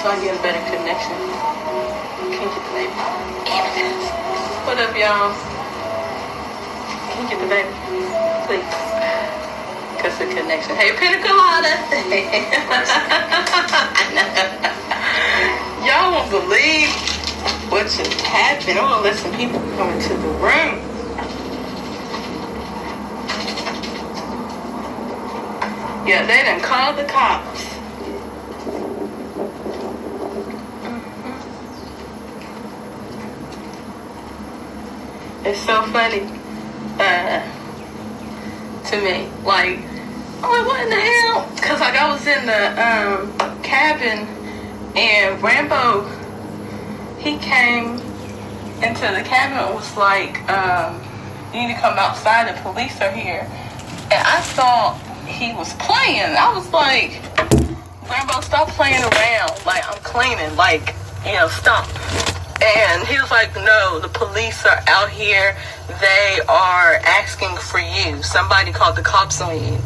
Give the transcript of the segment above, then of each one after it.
so I get a better connection. Can you get the baby? What up, y'all? Can you get the baby? Please. Because the connection. Hey, Pina Colada. Y'all won't believe what just happened. I'm going to let some people come into the room. Yeah, they done called the cops. It's so funny to me. Like, I'm like, what in the hell? Because, like, I was in the cabin, and Rambo, he came into the cabin and was like, you need to come outside, the police are here. And I thought he was playing. I was like, Rambo, stop playing around. Like, I'm cleaning. Like, stop. And he was like, no, the police are out here. They are asking for you. Somebody called the cops on you.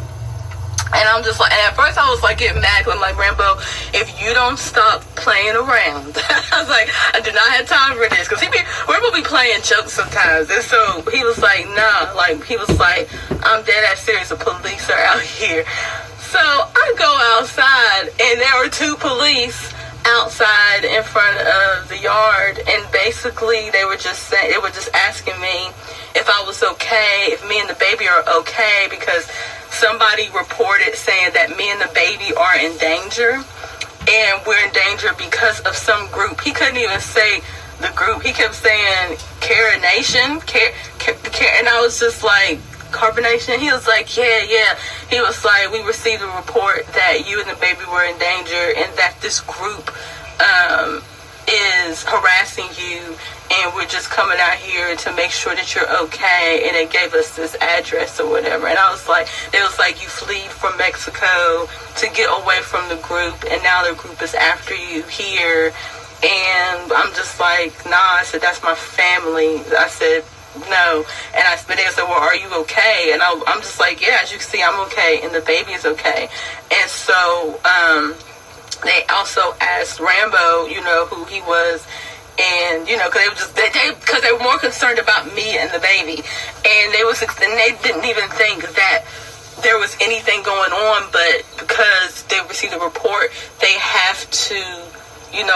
And I'm just like, and at first I was like getting mad. I'm like, Rambo, if you don't stop playing around. I was like, I do not have time for this. Because Rambo be playing jokes sometimes. And so he was like, nah. Like, he was like, I'm dead ass serious. The police are out here. So I go outside, and there were two police outside in front of the yard, and basically they were just asking me if I was okay, if me and the baby are okay, because somebody reported saying that me and the baby are in danger, and we're in danger because of some group. He couldn't even say the group. He kept saying Care Nation, care, and I was just like, Carbonation? He was like, yeah. He was like, we received a report that you and the baby were in danger, and that this group is harassing you, and we're just coming out here to make sure that you're okay. And they gave us this address or whatever. And I was like, they was like, you fled from Mexico to get away from the group, and now the group is after you here. And I'm just like, nah. I said, that's my family. I said, no. And they said, well, are you okay? And I'm just like, yeah, as you can see, I'm okay, and the baby is okay. And so they also asked Rambo, who he was, and because they were more concerned about me and the baby, and they didn't even think that there was anything going on, but because they received a report, they have to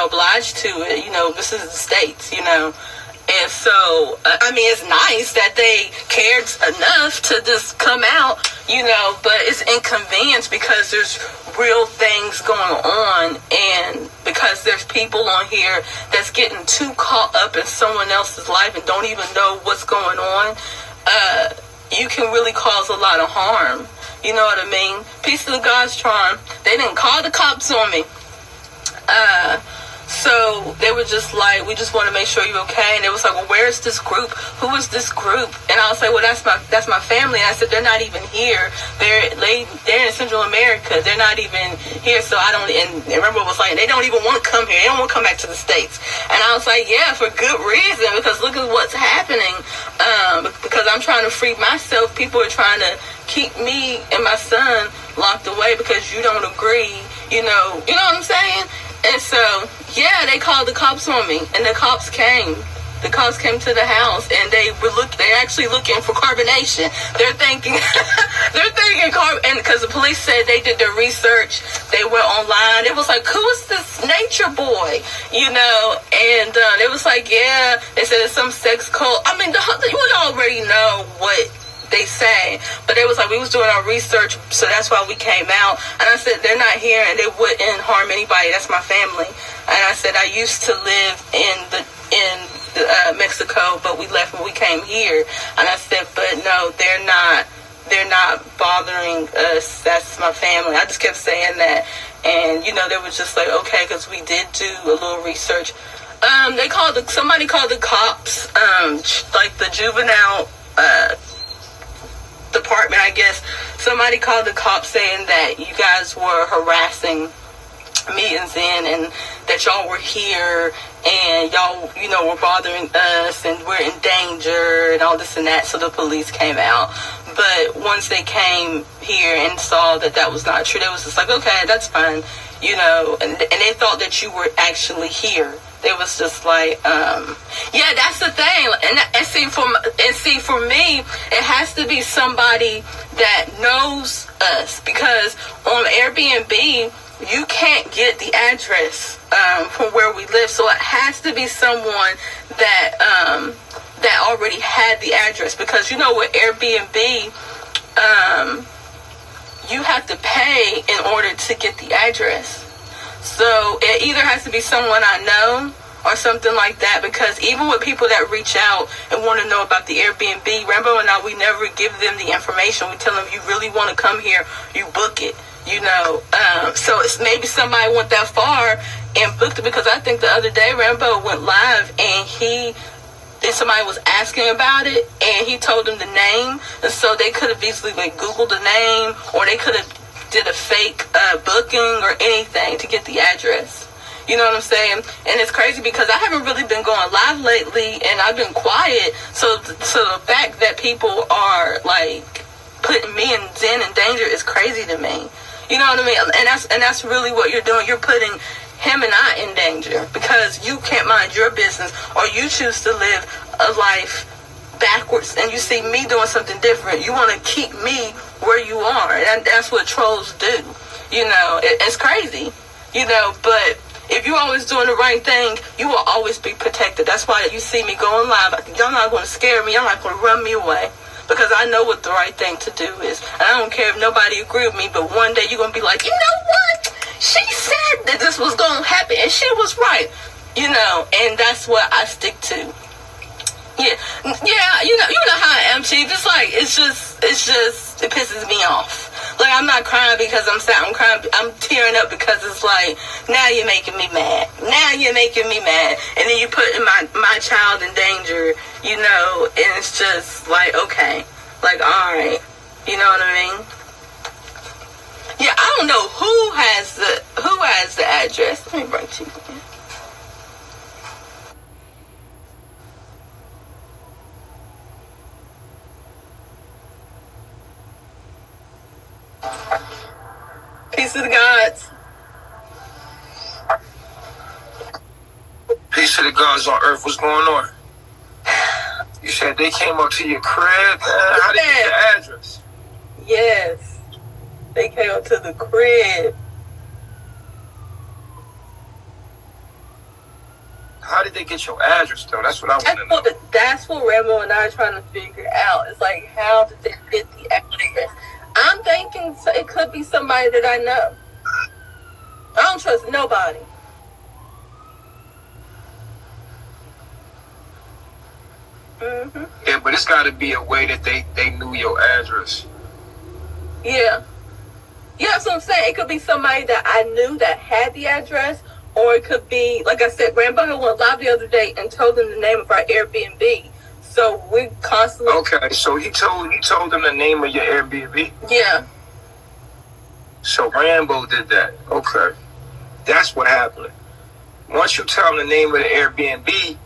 oblige to it. This is the States, And so, it's nice that they cared enough to just come out, but it's inconvenience because there's real things going on, and because there's people on here that's getting too caught up in someone else's life and don't even know what's going on. You can really cause a lot of harm. You know what I mean? Peace to the God's charm. They didn't call the cops on me. So they were just like, we just want to make sure you're okay. And it was like, well, where's this group? Who is this group? And I was like, well, that's my family. And I said, they're not even here. They're in Central America. They're not even here. So I don't. And remember, it was like, they don't even want to come here. They don't want to come back to the States. And I was like, yeah, for good reason, because look at what's happening. Because I'm trying to free myself. People are trying to keep me and my son locked away because you don't agree. You know what I'm saying? And so, yeah, they called the cops on me, and the cops came. The cops came to the house, and they're actually looking for carbonation. They're thinking, and because the police said they did their research, they went online. It was like, who is this nature boy? And it was like, yeah, they said it's some sex cult. I mean, we already know what they say, but it was like we was doing our research, so that's why we came out. And I said, they're not here, and they wouldn't harm anybody. That's my family. And I said, I used to live in Mexico, but we left when we came here. And I said, but no, they're not bothering us. That's my family. I just kept saying that, and they were just like, okay, because we did do a little research. Somebody called the cops, like the juvenile department, I guess. Somebody called the cops saying that you guys were harassing me and Zen, and that y'all were here, and y'all, were bothering us, and we're in danger, and all this and that. So the police came out. But once they came here and saw that was not true, they was just like, okay, that's fine. and they thought that you were actually here. It was just like, yeah, that's the thing. And see, for me, it has to be somebody that knows us, because on Airbnb, you can't get the address from where we live. So it has to be someone that that already had the address, because with Airbnb, you have to pay in order to get the address. So it either has to be someone I know or something like that, because even with people that reach out and want to know about the Airbnb, Rambo and I, we never give them the information. We tell them, you really want to come here, you book it, So it's maybe somebody went that far and booked it, because I think the other day Rambo went live and somebody was asking about it and he told them the name, and so they could have easily Googled the name, or they could have did a fake booking or anything to get the address. You know what I'm saying? And it's crazy because I haven't really been going live lately, and I've been quiet. So the fact that people are putting me and Zen in danger is crazy to me. You know what I mean? And that's really what you're doing. You're putting him and I in danger because you can't mind your business, or you choose to live a life backwards, and you see me doing something different. You want to keep me where you are, and that's what trolls do. It's crazy. But if you're always doing the right thing, you will always be protected. That's why you see me going live. Y'all not going to scare me. Y'all not going to run me away, because I know what the right thing to do is. And I don't care if nobody agree with me, but one day you're going to be like, you know what? She said that this was going to happen, and she was right. And that's what I stick to. Yeah, you know how I am, Chief. It's just, it pisses me off. I'm not crying because I'm sad. I'm crying. I'm tearing up because it's now you're making me mad. Now you're making me mad, and then you putting my child in danger. And it's just okay, all right. You know what I mean? Yeah, I don't know who has the address. Let me bring Chief in. Peace to the gods. Peace to the gods on earth. What's going on? You said they came up to your crib. How did they get the address? Yes. They came up to the crib. How did they get your address, though? That's what I want to know. That's what Rambo and I are trying to figure out. It's how did they get the address? I'm thinking it could be somebody that I know. I don't trust nobody. Mm-hmm. Yeah, but it's got to be a way that they knew your address. Yeah. Yeah, that's what I'm saying. It could be somebody that I knew that had the address, or it could be, like I said, Rambo went live the other day and told them the name of our Airbnb. So we constantly... Okay, so he told them the name of your Airbnb? Yeah. So Rambo did that. Okay. That's what happened. Once you tell them the name of the Airbnb,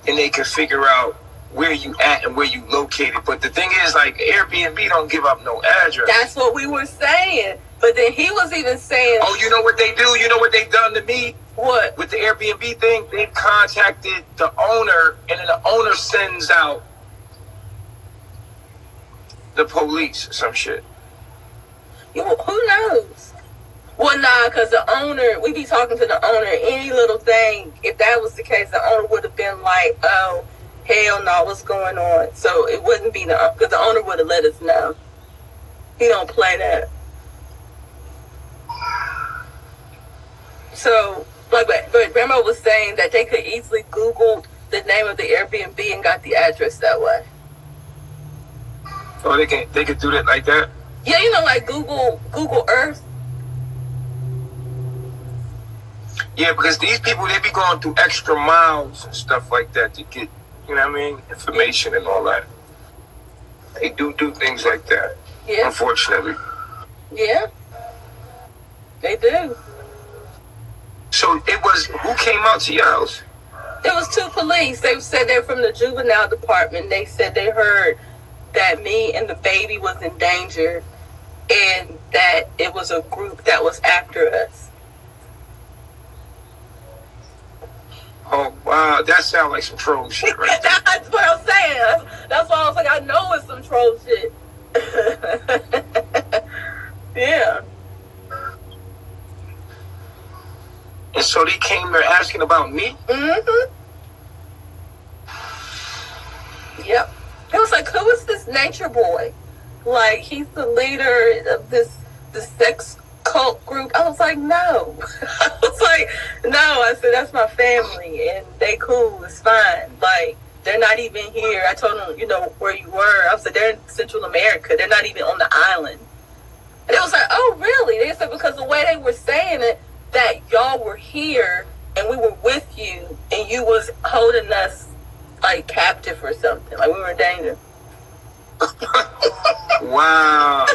and they can figure out where you at and where you located. But the thing is, Airbnb don't give up no address. That's what we were saying. But then he was even saying... Oh, you know what they do? You know what they done to me? What? With the Airbnb thing, they contacted the owner, and then the owner sends out the police or some shit. Who knows? Well, nah, because the owner, we be talking to the owner, any little thing, if that was the case, the owner would have been like, oh, hell no, what's going on? So it wouldn't be because the owner would have let us know. He don't play that. So, but Remo was saying that they could easily Google the name of the Airbnb and got the address that way. Oh, they could do that like that? Yeah, Google Earth. Yeah, because these people, they be going through extra miles and stuff like that to get, information and all that. They do things like that. Yeah. Unfortunately. Yeah. They do. So who came out to your house? It was two police. They said they're from the juvenile department. They said they heard that me and the baby was in danger and that it was a group that was after us. that sound like some troll shit right there. That's what I'm saying. That's why I was like, I know it's some troll shit. Yeah. And so they came there asking about me? Mm-hmm. Yep. It was like, who is this nature boy? Like, he's the leader of this sex cult group. I was like, no. I was like, no. I said, that's my family, and they cool. It's fine. Like, they're not even here. I told them, where you were. I said, they're in Central America. They're not even on the island. And it was like, oh, really? They said, because the way they were saying it, that y'all were here, and we were with you, and you was holding us, like, captive or something. Like, we were in danger. Wow.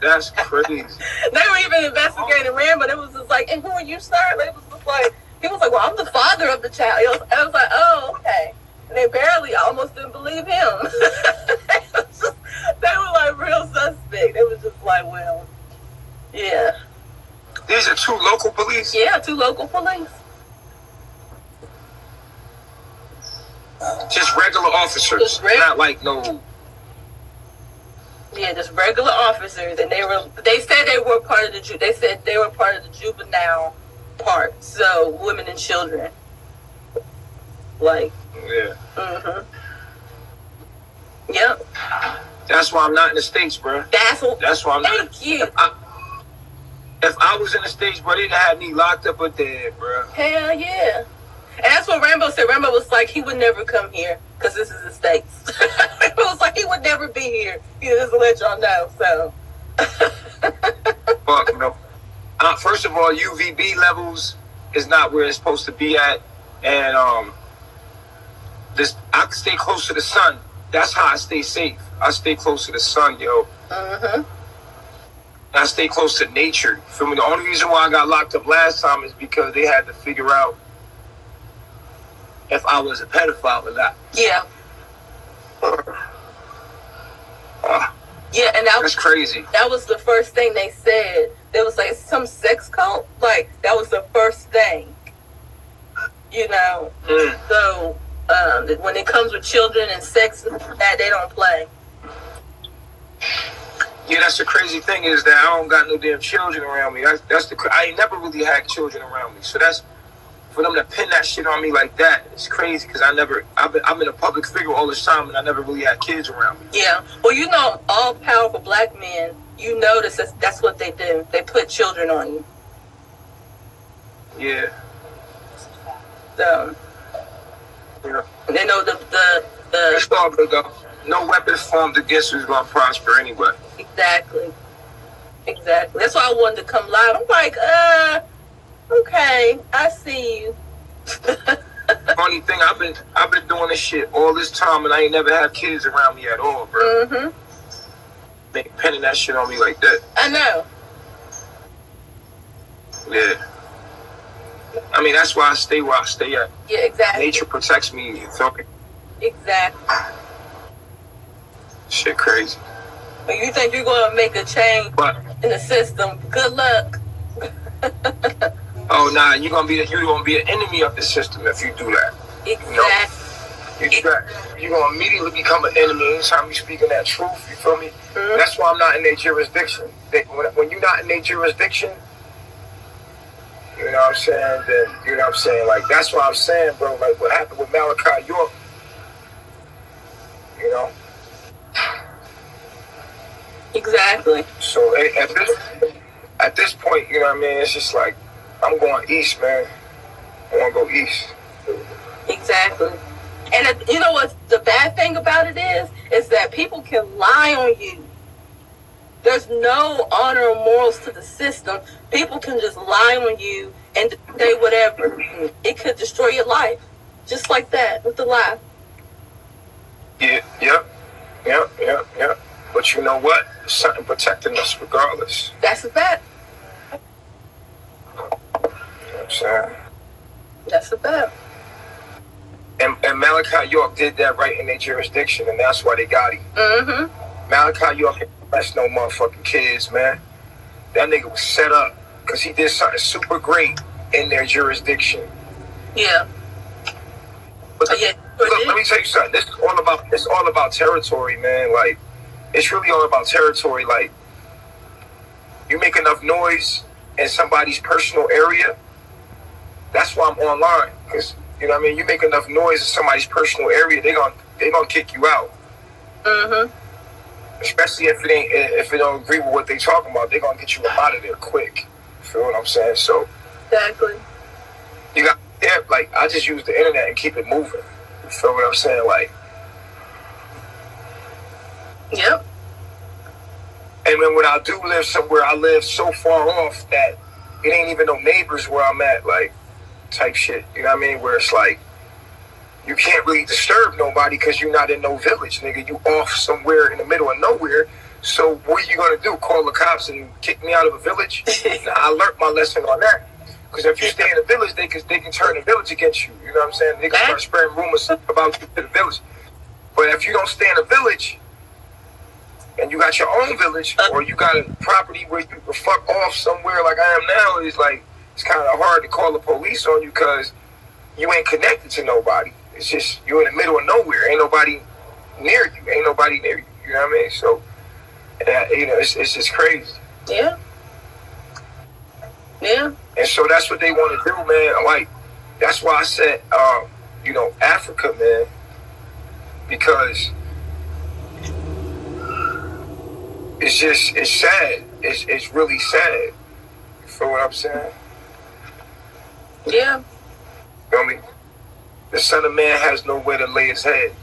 That's crazy. They were even investigating Rambo. It was just like, and who are you, sir? It was just like, he was like, well, I'm the father of the child. I was like, oh, okay. And they barely almost didn't believe him. They were like real suspect. It was just like, well, yeah. These are 2 local police? Yeah, 2 local police. Just regular officers. Just not like no... Yeah, just regular officers, and they said they were part of the juvenile part, so women and children. Like, yeah. Mm-hmm. Yep. That's why I'm not in the States, bro. That's why I'm not. Thank you. If I was in the States, bro, they'd have me locked up or dead, bro. Hell yeah. And that's what Rambo said. Rambo was like, he would never come here because this is the States. It was like, he would never be here. He just to let y'all know, so. Fuck, no. First of all, UVB levels is not where it's supposed to be at. And I can stay close to the sun. That's how I stay safe. I stay close to the sun, yo. Mm-hmm. I stay close to nature. You feel me? The only reason why I got locked up last time is because they had to figure out if I was a pedophile or not. Yeah. Yeah, and that's crazy. That was the first thing they said. There was like some sex cult. Like, that was the first thing. So when it comes with children and sex, that they don't play. Yeah, that's the crazy thing is that I don't got no damn children around me. I ain't never really had children around me. So that's, for them to pin that shit on me like that, it's crazy because I've been a public figure all this time and I never really had kids around me. Yeah. Well, all powerful black men, you notice that's what they do. They put children on you. Yeah. So. Yeah. They know the It's all good though. No weapons formed against you is gonna prosper anyway. Exactly. That's why I wanted to come live. I'm like, okay, I see you. Funny thing, I've been doing this shit all this time, and I ain't never had kids around me at all, bro. Mm-hmm. They pinning that shit on me like that. I know. Yeah. I mean, that's why I stay where I stay at. Yeah, exactly. Nature protects me. You feel me? Exactly. Shit, crazy. But you think you're gonna make a change in the system? Good luck. Oh nah, you're gonna be an enemy of the system if you do that. Exactly. You're gonna immediately become an enemy anytime you speaking that truth. You feel me? Mm-hmm. That's why I'm not in their jurisdiction. When you're not in their jurisdiction, you know what I'm saying? Then you know what I'm saying. Like that's what I'm saying, bro. Like what happened with Malachi York. You know. Exactly. So at this point, you know what I mean? It's just like I'm going east, man. I want to go east. Exactly. And you know what the bad thing about it is that people can lie on you. There's no honor or morals to the system. People can just lie on you and say whatever. It could destroy your life. Just like that, with the lie. Yeah, yep. But you know what? There's something protecting us regardless. That's a fact. You know what I'm saying? That's a fact. And Malachi York did that right in their jurisdiction, and that's why they got him. Mm-hmm. Malachi York ain't arrest no motherfucking kids, man. That nigga was set up because he did something super great in their jurisdiction. Yeah. But Oh, yeah, look, let me tell you something. It's all about territory, man. Like, it's really all about territory. Like, you make enough noise in somebody's personal area. That's why I'm online, because you know what I mean. You make enough noise in somebody's personal area, they gonna kick you out. Mm-hmm. Especially if it don't agree with what they talking about, they're gonna get you out of there quick. You feel what I'm saying? So Exactly. you got like I just use the internet and keep it moving. You feel what I'm saying? Like, Yep. and then when I do live somewhere, I live so far off that it ain't even no neighbors where I'm at, like type shit. You know what I mean? Where it's like you can't really disturb nobody because you're not in no village, nigga. You off somewhere in the middle of nowhere. So what are you gonna do? Call the cops and kick me out of a village? Nah, I learned my lesson on that. Because if you stay in a village, they can turn the village against you. You know what I'm saying? They can start spreading rumors about you to the village. But if you don't stay in a village and you got your own village, or you got a property where you can fuck off somewhere like I am now, it's like it's kind of hard to call the police on you because you ain't connected to nobody. It's just you're in the middle of nowhere. Ain't nobody near you. Ain't nobody near you. You know what I mean? So, you know, it's just crazy. Yeah. Yeah. And so that's what they want to do, man. Like, that's why I said, you know, Africa, man, because it's sad. It's really sad. You feel what I'm saying? Yeah. You know what I mean? The Son of Man has nowhere to lay his head.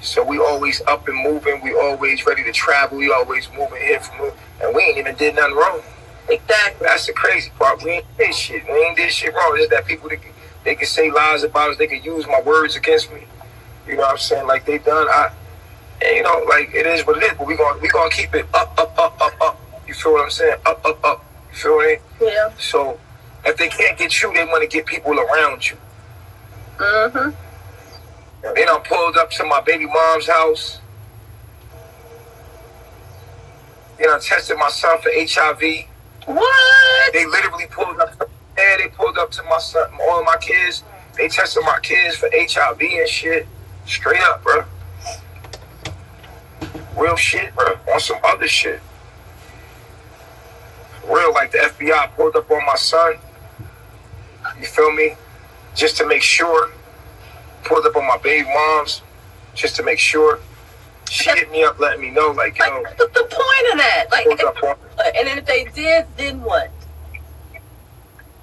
So we always up and moving. We always ready to travel. We always moving here from, and we ain't even did nothing wrong. Exactly. That's the crazy part. We ain't did shit. We ain't did shit wrong. It's that people they can say lies about us. They can use my words against me. You know what I'm saying? Like they done. And you know, like it is what it is. But we gonna keep it up. You feel what I'm saying? Up. You feel me? Yeah. So if they can't get you, they want to get people around you. Mm-hmm. They done pulled up to my baby mom's house. They done tested my son for HIV. What? They literally pulled up. Yeah, they pulled up to my son, all of my kids. They tested my kids for HIV and shit. Straight up, bro. Real shit, bro. On some other shit. Real, like the FBI pulled up on my son. You feel me? Just to make sure. Pulled up on my baby moms. Just to make sure. She hit me up, letting me know, like, you know. What's the point of that? Like, and then if they did, then what?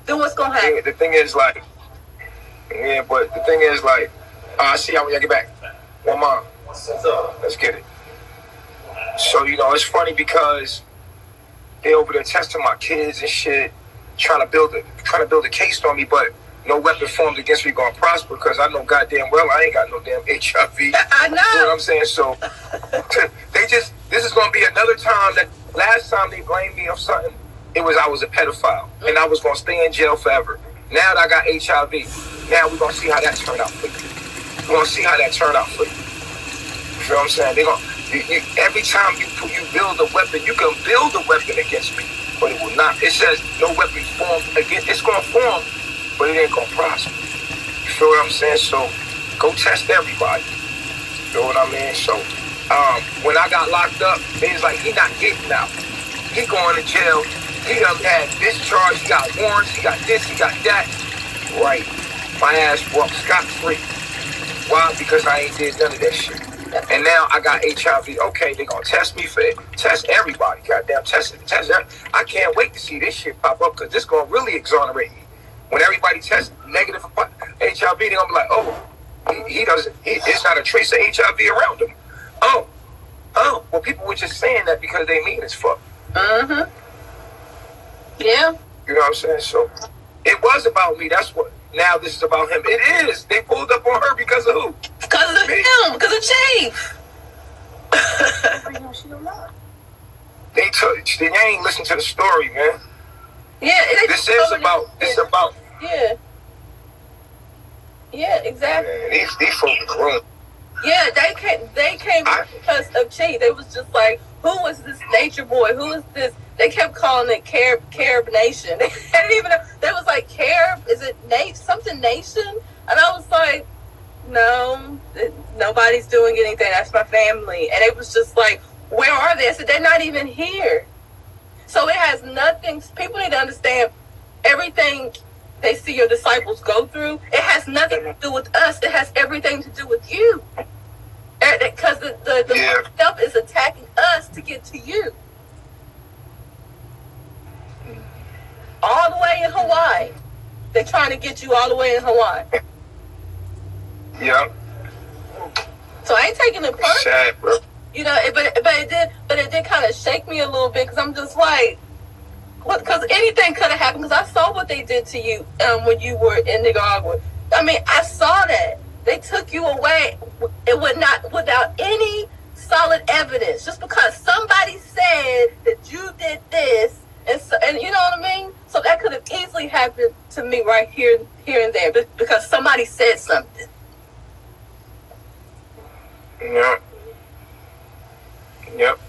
Then what's gonna happen? The thing is, like, yeah, but the thing is, like, I see how when I get back. One mom. Let's get it. So, you know, it's funny because they over there testing my kids and shit, trying to build a case on me, but no weapon formed against me gonna prosper because I know goddamn well I ain't got no damn HIV. I know. You know what I'm saying? So this is gonna be another time that last time they blamed me of something, it was I was a pedophile and I was gonna stay in jail forever. Now that I got HIV, now we're gonna see how that turned out for you. We're gonna see how that turned out for you. You know what I'm saying? They gonna every time you build a weapon, you can build a weapon against me, but it will not. It says no weapon formed against. It's gonna form, but it ain't gonna prosper. You feel what I'm saying? So go test everybody. You feel what I mean? So when I got locked up, it was like he not getting out. He going to jail. He done had discharge. He got warrants. He got this. He got that. Right. My ass walked scot-free. Why? Because I ain't did none of that shit. And now I got HIV. Okay, they gonna test me for it. Test everybody. Goddamn, test everybody. I can't wait to see this shit pop up because this gonna really exonerate me. When everybody tests negative for HIV, they gonna be like, oh, he doesn't. It's not a trace of HIV around him. Oh. Well, people were just saying that because they mean as fuck. Mm-hmm. Yeah. You know what I'm saying? So it was about me. That's what. Now this is about him. It is. They pulled up on her because of who? Because of him. Because of Chief. They ain't listen to the story, man. Yeah. This is about. Yeah. Yeah. Exactly. Man, these folks are wrong. Yeah, they came because of Chief. They was just like, who is this nature boy? Who is this? They kept calling it Carib Nation. They didn't even know. They was like, Carib, is it something Nation? And I was like, no, nobody's doing anything. That's my family. And it was just like, where are they? I said, they're not even here. So it has nothing, people need to understand everything they see your disciples go through, it has nothing to do with us. It has everything to do with you. Because the stuff is attacking us to get to you. All the way in Hawaii. They're trying to get you all the way in Hawaii. Yeah. So I ain't taking it personal. Sad, bro. You know, but it did kind of shake me a little bit because I'm just like, what? Because anything could have happened. Because I saw what they did to you when you were in Nicaragua. I mean, I saw that they took you away. It would not without any solid evidence, just because somebody said that you did this, and you know what I mean. So that could have easily happened to me right here and there, because somebody said something. Yeah. Yep.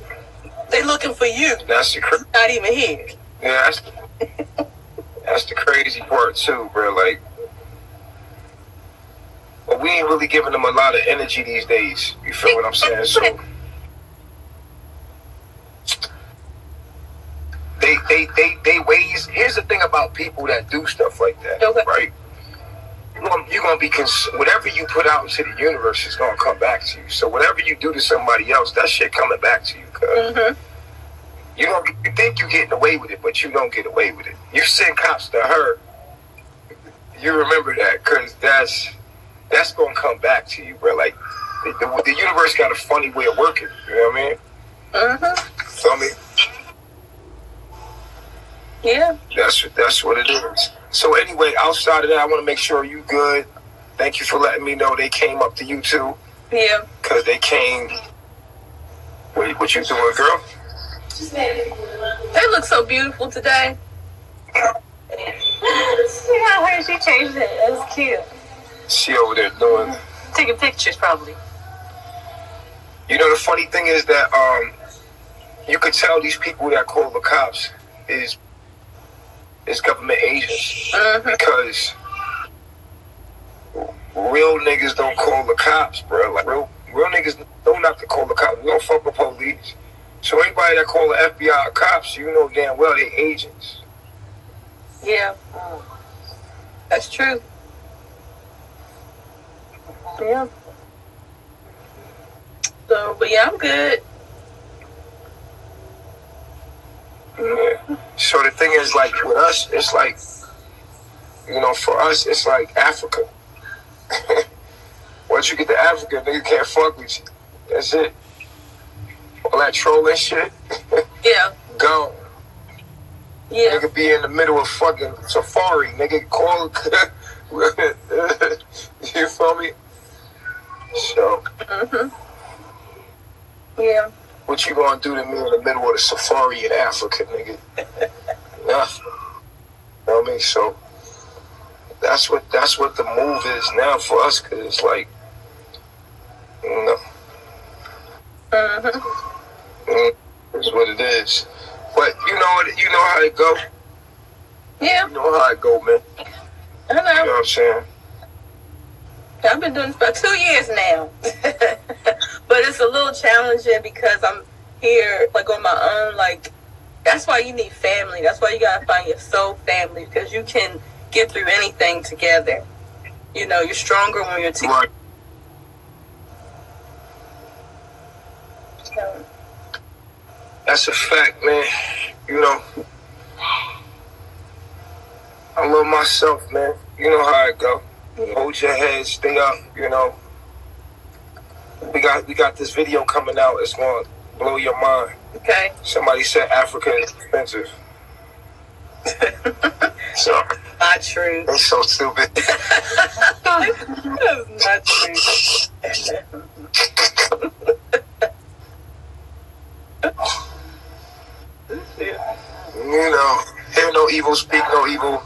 They looking for you. That's the not even here. Yeah, that's the crazy part too, bro. Like, but we ain't really giving them a lot of energy these days. You feel what I'm saying? So they ways. Here's the thing about people that do stuff like that, right? You're gonna be whatever you put out into the universe is gonna come back to you. So whatever you do to somebody else, that shit coming back to you. Cause you think you're getting away with it, but you don't get away with it. You send cops to her, you remember that, cause that's gonna come back to you, bro. Like the universe got a funny way of working. You know what I mean? Feel me? Yeah. That's what it is. So anyway, outside of that, I want to make sure you good. Thank you for letting me know they came up to you too. Yeah. Because they came. What you doing, girl? They look so beautiful today. Yeah, her, she changed it. It's cute. She over there doing. Taking pictures, probably. You know, the funny thing is that you could tell these people that call the cops is government agents, because real niggas don't call the cops, bro. Like real niggas know not to call the cops. We don't fuck with police. So anybody that call the FBI or cops, you know damn well they agents. Yeah, that's true. Yeah. So, but yeah, I'm good. Yeah. So the thing is, like, with us, it's like, you know, for us, it's like Africa. Once you get to Africa, nigga can't fuck with you. That's it. All that trolling shit. Yeah. Gone. Yeah. Nigga be in the middle of fucking safari. Nigga call. You feel me? So. Yeah. What you gonna do to me in the middle of the safari in Africa, nigga? Nothing. You know what I mean? So that's what the move is now for us, cause it's like, you know, it's what it is. But you know how it go. Yeah. You know how it go, man. I know. You know what I'm saying? I've been doing this for 2 years now. But it's a little challenging because I'm here, like, on my own. Like, that's why you need family. That's why you gotta find your soul family, because you can get through anything together. You know, you're stronger when you're together. Right. So. That's a fact, man. You know, I love myself, man. You know how it go. Hold your head, stay up, you know. We got this video coming out. It's going to blow your mind. Okay. Somebody said Africa is expensive. So. Not true. It's so stupid. That's not true. You know, hear no evil, speak no evil.